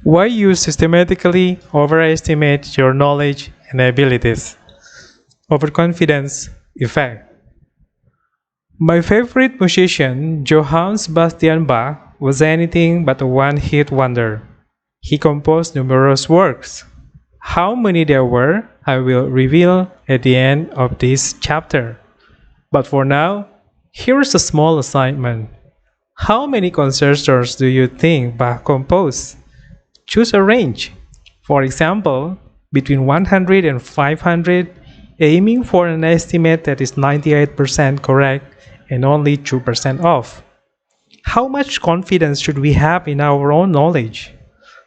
Why you systematically overestimate your knowledge and abilities? Overconfidence effect. My favorite musician, Johann Sebastian Bach, was anything but a one-hit wonder. He composed numerous works. How many there were, I will reveal at the end of this chapter. But for now, here's a small assignment. How many concertos do you think Bach composed? Choose a range. For example, between 100 and 500, aiming for an estimate that is 98% correct and only 2% off. How much confidence should we have in our own knowledge?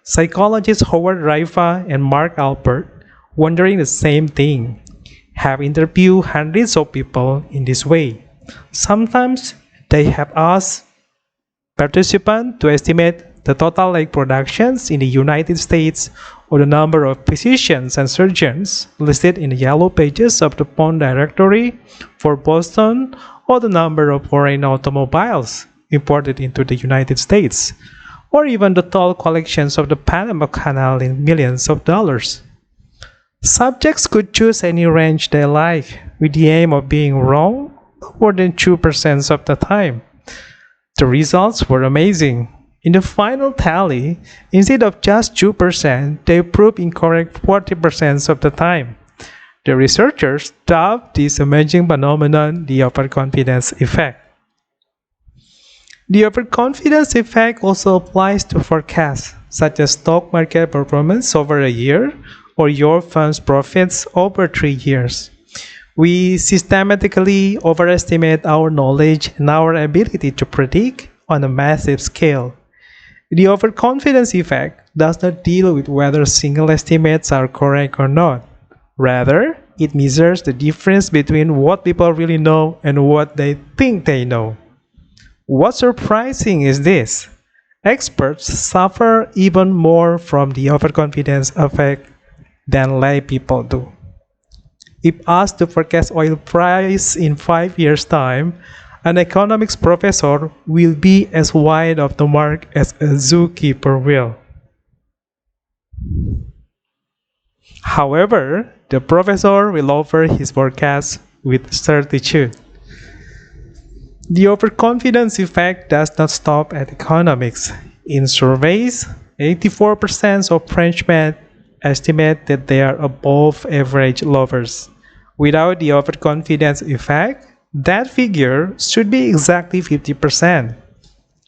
Psychologists Howard Rifa and Mark Alpert, wondering the same thing, have interviewed hundreds of people in this way. Sometimes they have asked participants to estimate the total egg productions in the United States or the number of physicians and surgeons listed in the yellow pages of the phone directory for Boston or the number of foreign automobiles imported into the United States, or even the total collections of the Panama Canal in millions of dollars. Subjects could choose any range they like with the aim of being wrong more than 2% of the time. The results were amazing. In the final tally, instead of just 2%, they proved incorrect 40% of the time. The researchers dubbed this amazing phenomenon the overconfidence effect. The overconfidence effect also applies to forecasts, such as stock market performance over a year or your fund's profits over 3 years. We systematically overestimate our knowledge and our ability to predict on a massive scale. The overconfidence effect does not deal with whether single estimates are correct or not. Rather, it measures the difference between what people really know and what they think they know. What's surprising is this: experts suffer even more from the overconfidence effect than lay people do. If asked to forecast oil price in 5 years' time, an economics professor will be as wide of the mark as a zookeeper will. However, the professor will offer his forecast with certitude. The overconfidence effect does not stop at economics. In surveys, 84% of Frenchmen estimate that they are above average lovers. Without the overconfidence effect, that figure should be exactly 50%.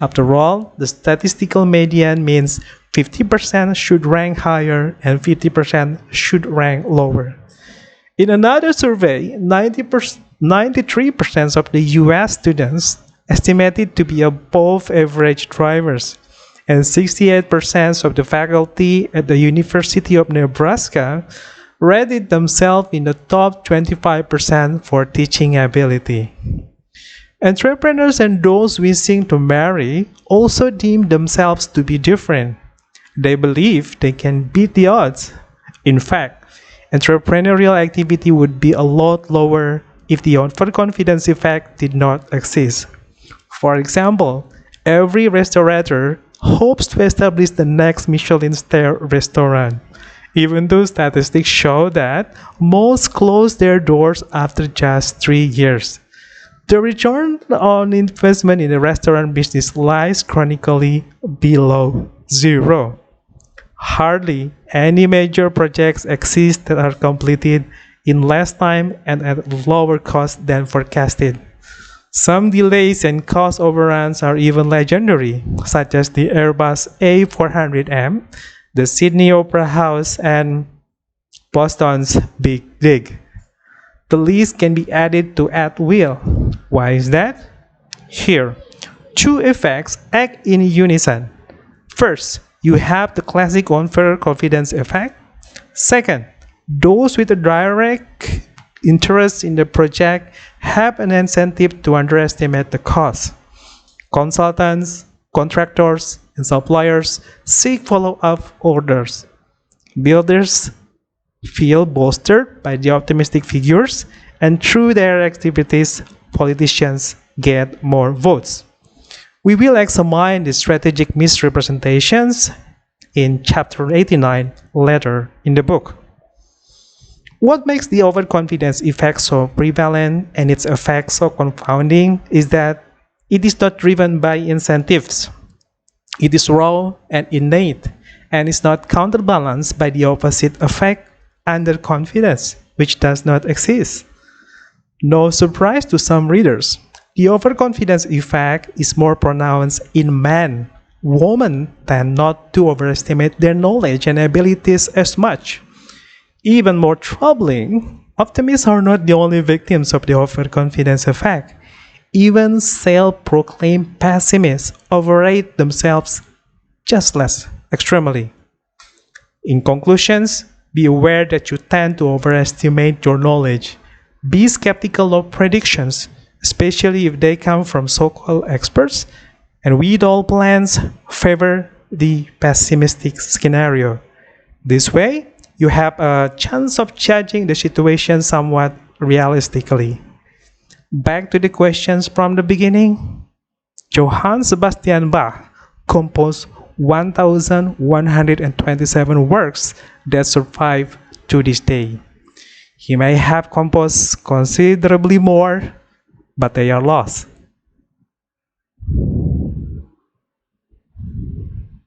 After all, the statistical median means 50% should rank higher and 50% should rank lower. In another survey, 93% of the US students estimated to be above average drivers, and 68% of the faculty at the University of Nebraska rated themselves in the top 25% for teaching ability. Entrepreneurs and those wishing to marry also deem themselves to be different. They believe they can beat the odds. In fact, entrepreneurial activity would be a lot lower if the overconfidence effect did not exist. For example, every restaurateur hopes to establish the next Michelin-star restaurant, even though statistics show that most close their doors after just 3 years. The return on investment in the restaurant business lies chronically below zero. Hardly any major projects exist that are completed in less time and at lower cost than forecasted. Some delays and cost overruns are even legendary, such as the Airbus A400M, the Sydney Opera House, and Boston's Big Dig. The list can be added to at will. Why is that? Here, two effects act in unison. First, you have the classic overconfidence effect. Second, those with a direct interest in the project have an incentive to underestimate the cost. Consultants, contractors, and suppliers seek follow-up orders. Builders feel bolstered by the optimistic figures, and through their activities, politicians get more votes. We will examine the strategic misrepresentations in chapter 89 later in the book. What makes the overconfidence effect so prevalent and its effect so confounding is that it is not driven by incentives. It is raw and innate, and is not counterbalanced by the opposite effect, underconfidence, which does not exist. No surprise to some readers, the overconfidence effect is more pronounced in men. Women tend not to overestimate their knowledge and abilities as much. Even more troubling, optimists are not the only victims of the overconfidence effect. Even self-proclaimed pessimists overrate themselves just less extremely. In conclusions, be aware that you tend to overestimate your knowledge. Be skeptical of predictions, especially if they come from so-called experts, and with all plans, favor the pessimistic scenario. This way, you have a chance of judging the situation somewhat realistically. Back to the questions from the beginning. Johann Sebastian Bach composed 1,127 works that survive to this day. He may have composed considerably more, but they are lost.